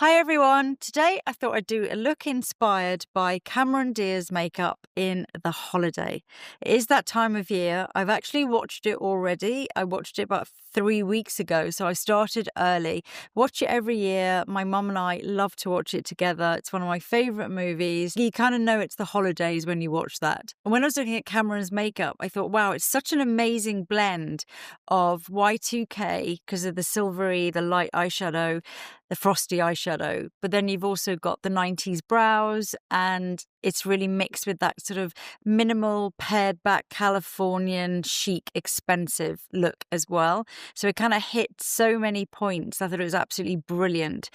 Hi everyone! Today I thought I'd do a look inspired by Cameron Diaz's makeup in The Holiday. It is that time of year. I've actually watched it already. I watched it about 3 weeks ago, so I started early. Watch it every year. My mum and I love to watch it together. It's one of my favourite movies. You kind of know it's the holidays when you watch that. And when I was looking at Cameron's makeup, I thought, wow, it's such an amazing blend of Y2K because of the silvery, the light eyeshadow, the frosty eyeshadow, but then you've also got the 90s brows, and it's really mixed with that sort of minimal, pared back Californian chic, expensive look as well. So it kind of hit so many points. I thought it was absolutely brilliant.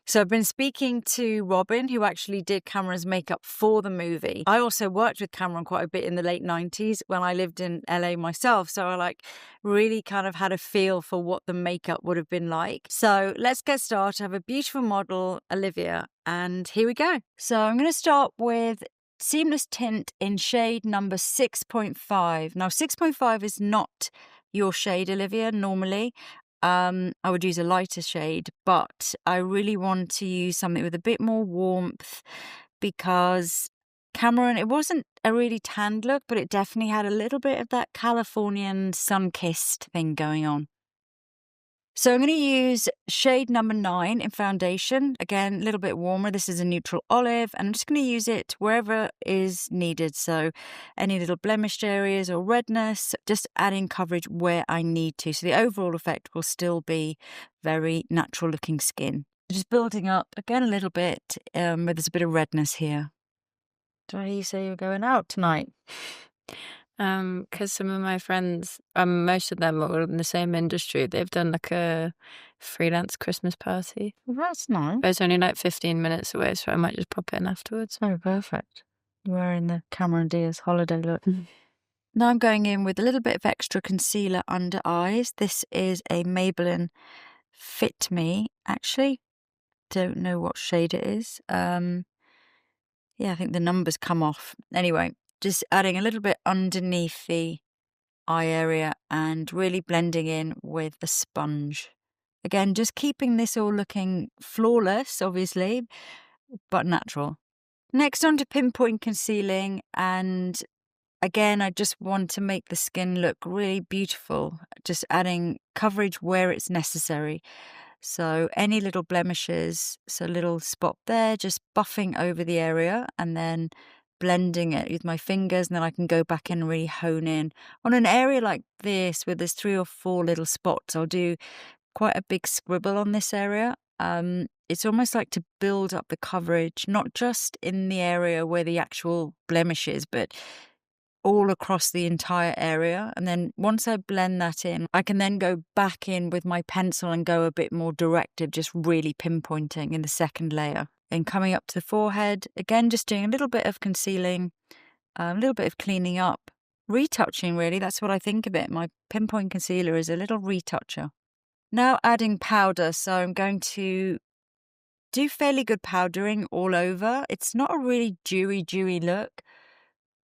So I've been speaking to Robin, who actually did Cameron's makeup for the movie. I also worked with Cameron quite a bit in the late 90s when I lived in LA myself. So I really kind of had a feel for what the makeup would have been like. So let's get started. I have a beautiful model, Olivia, and here we go. So I'm going to start with Seamless Tint in shade number 6.5. Now 6.5 is not your shade, Olivia, normally. I would use a lighter shade, but I really want to use something with a bit more warmth because Cameron, it wasn't a really tanned look, but it definitely had a little bit of that Californian sun-kissed thing going on. So I'm going to use shade number 9 in foundation. Again, a little bit warmer. This is a neutral olive, and I'm just going to use it wherever is needed. So any little blemished areas or redness, just adding coverage where I need to. So the overall effect will still be very natural looking skin. Just building up again a little bit, where there's a bit of redness here. Do I hear you say you're going out tonight? Because some of my friends, most of them are in the same industry. They've done like a freelance Christmas party. Well, that's nice. But it's only like 15 minutes away, so I might just pop in afterwards. Oh, perfect. You're wearing the Cameron Diaz holiday look. Now I'm going in with a little bit of extra concealer under eyes. This is a Maybelline Fit Me. Actually, don't know what shade it is. Yeah, I think the numbers come off. Anyway, just adding a little bit underneath the eye area and really blending in with the sponge. Again, just keeping this all looking flawless, obviously, but natural. Next, on to pinpoint concealing, and again, I just want to make the skin look really beautiful, just adding coverage where it's necessary. So any little blemishes, so a little spot there, just buffing over the area and then blending it with my fingers, and then I can go back in and really hone in. On an area like this where there's 3 or 4 little spots, I'll do quite a big scribble on this area. It's almost like to build up the coverage, not just in the area where the actual blemish is, but all across the entire area. And then once I blend that in, I can then go back in with my pencil and go a bit more directive, just really pinpointing in the second layer. And coming up to the forehead, again, just doing a little bit of concealing, a little bit of cleaning up, retouching really. That's what I think of it. My pinpoint concealer is a little retoucher. Now adding powder. So I'm going to do fairly good powdering all over. It's not a really dewy look.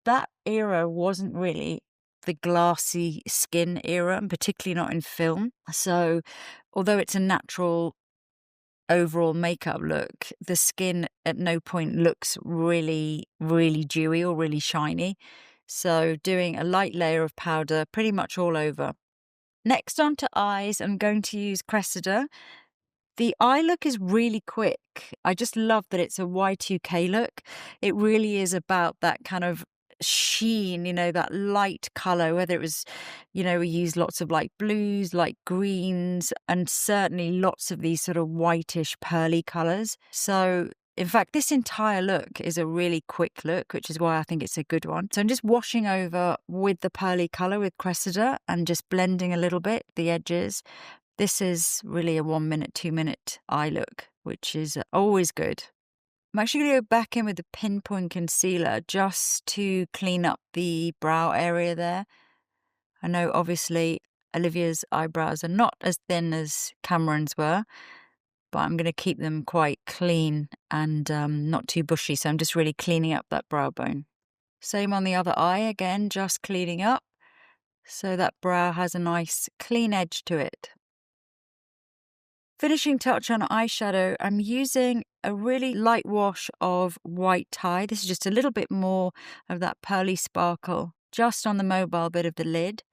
That era wasn't really the glassy skin era, and particularly not in film. So although it's a natural overall makeup look, the skin at no point looks really dewy or really shiny. So doing a light layer of powder pretty much all over. Next onto eyes, I'm going to use Cressida. The eye look is really quick. I just love that it's a Y2K look. It really is about that kind of sheen, that light color, whether it was, we use lots of light blues, light greens, and certainly lots of these sort of whitish pearly colors. So in fact, this entire look is a really quick look, which is why I think it's a good one. So I'm just washing over with the pearly color with Cressida and just blending a little bit the edges. This is really a 1 minute, 2 minute eye look, which is always good. I'm actually going to go back in with the pinpoint concealer just to clean up the brow area there. I know obviously Olivia's eyebrows are not as thin as Cameron's were, but I'm going to keep them quite clean and not too bushy. So I'm just really cleaning up that brow bone. Same on the other eye, again, just cleaning up so that brow has a nice clean edge to it. Finishing touch on eyeshadow, I'm using a really light wash of white tie. This is just a little bit more of that pearly sparkle just on the mobile bit of the lid.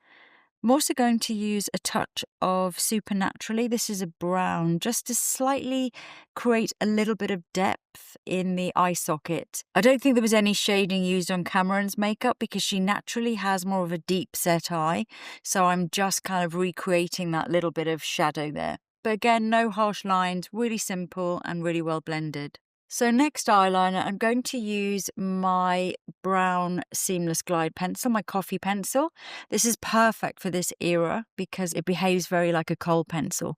I'm also going to use a touch of Supernaturally. This is a brown, just to slightly create a little bit of depth in the eye socket. I don't think there was any shading used on Cameron's makeup because she naturally has more of a deep set eye. So I'm just kind of recreating that little bit of shadow there. But again, no harsh lines, really simple and really well blended. So next eyeliner, I'm going to use my brown Seamless Glide pencil, my coffee pencil. This is perfect for this era because it behaves very like a kohl pencil.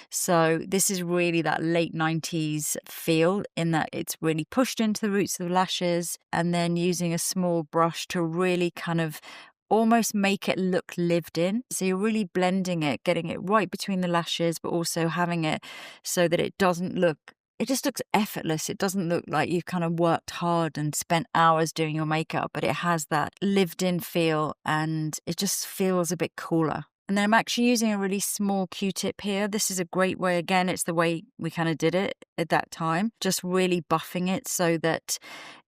So this is really that late 90s feel in that it's really pushed into the roots of the lashes, and then using a small brush to really kind of almost make it look lived in. So you're really blending it, getting it right between the lashes, but also having it so that it just looks effortless. It doesn't look like you've kind of worked hard and spent hours doing your makeup, but it has that lived in feel and it just feels a bit cooler. And then I'm actually using a really small Q-tip here. This is a great way, again, it's the way we kind of did it at that time, just really buffing it so that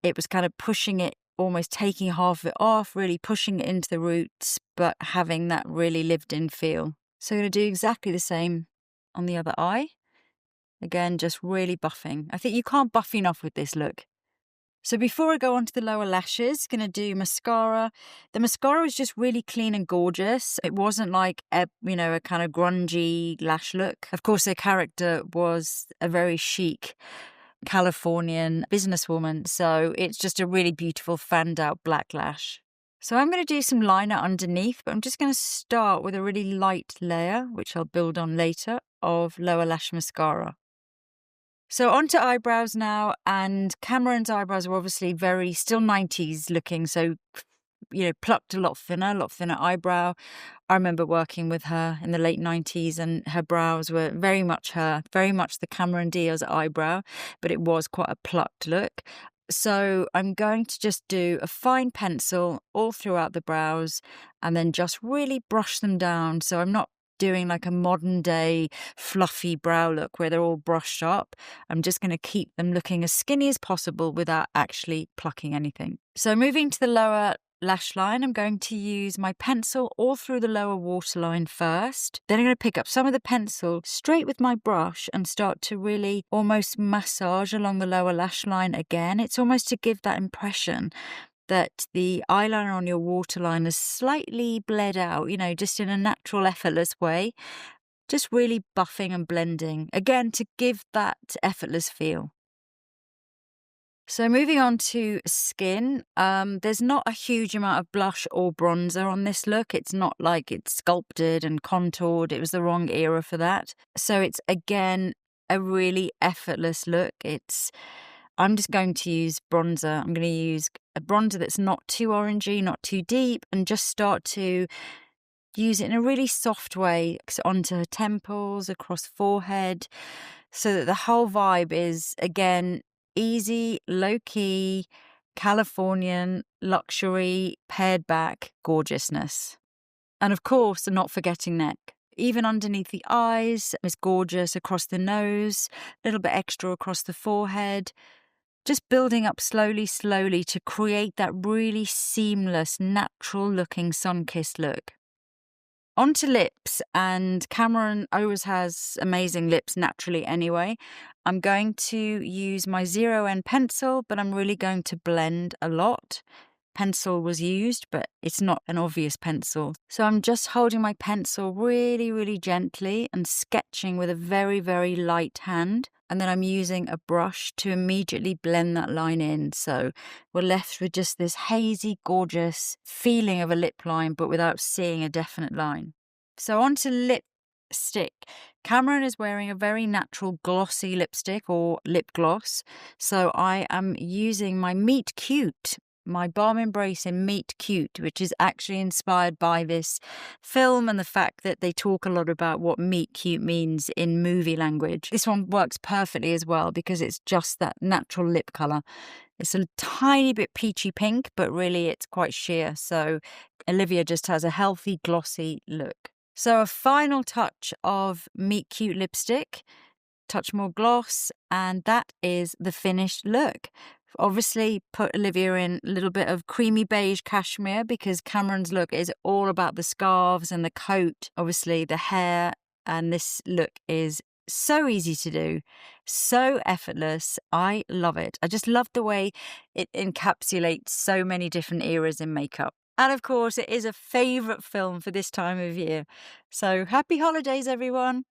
it was kind of pushing it, almost taking half of it off, really pushing it into the roots, but having that really lived in feel. So I'm going to do exactly the same on the other eye. Again, just really buffing. I think you can't buff enough with this look. So before I go on to the lower lashes, going to do mascara. The mascara was just really clean and gorgeous. It wasn't like a kind of grungy lash look. Of course, their character was a very chic Californian businesswoman, so it's just a really beautiful fanned out black lash. So I'm going to do some liner underneath, but I'm just going to start with a really light layer, which I'll build on later, of lower lash mascara. So onto eyebrows now, and Cameron's eyebrows are obviously very still 90s looking, so plucked a lot thinner eyebrow. I remember working with her in the late 90s and her brows were very much the Cameron Diaz eyebrow, but it was quite a plucked look. So I'm going to just do a fine pencil all throughout the brows and then just really brush them down. So I'm not doing like a modern day fluffy brow look where they're all brushed up. I'm just going to keep them looking as skinny as possible without actually plucking anything. So moving to the lower lash line, I'm going to use my pencil all through the lower waterline first. Then I'm going to pick up some of the pencil straight with my brush and start to really almost massage along the lower lash line again. It's almost to give that impression that the eyeliner on your waterline is slightly bled out, just in a natural, effortless way. Just really buffing and blending, again, to give that effortless feel. So moving on to skin, there's not a huge amount of blush or bronzer on this look. It's not like it's sculpted and contoured. It was the wrong era for that. So it's, again, a really effortless look. I'm just going to use bronzer. I'm going to use a bronzer that's not too orangey, not too deep, and just start to use it in a really soft way onto her temples, across forehead, so that the whole vibe is, again, easy, low-key, Californian, luxury, pared back gorgeousness. And of course, not forgetting neck. Even underneath the eyes is gorgeous, across the nose, a little bit extra across the forehead. Just building up slowly to create that really seamless, natural-looking sun-kissed look. Onto lips, and Cameron always has amazing lips naturally anyway. I'm going to use my 0N pencil, but I'm really going to blend a lot. Pencil was used, but it's not an obvious pencil. So I'm just holding my pencil really, really gently and sketching with a very, very light hand. And then I'm using a brush to immediately blend that line in. So we're left with just this hazy, gorgeous feeling of a lip line, but without seeing a definite line. So onto lipstick. Cameron is wearing a very natural glossy lipstick or lip gloss. So I am using my Meet Cute, my Balm Embrace in Meet Cute, which is actually inspired by this film and the fact that they talk a lot about what Meet Cute means in movie language. This one works perfectly as well because it's just that natural lip colour. It's a tiny bit peachy pink, but really it's quite sheer. So Olivia just has a healthy, glossy look. So a final touch of Meet Cute lipstick, touch more gloss, and that is the finished look. Obviously put Olivia in a little bit of creamy beige cashmere because Cameron's look is all about the scarves and the coat, obviously the hair, and this look is so easy to do, so effortless. I love it. I just love the way it encapsulates so many different eras in makeup. And of course, it is a favourite film for this time of year. So happy holidays, everyone.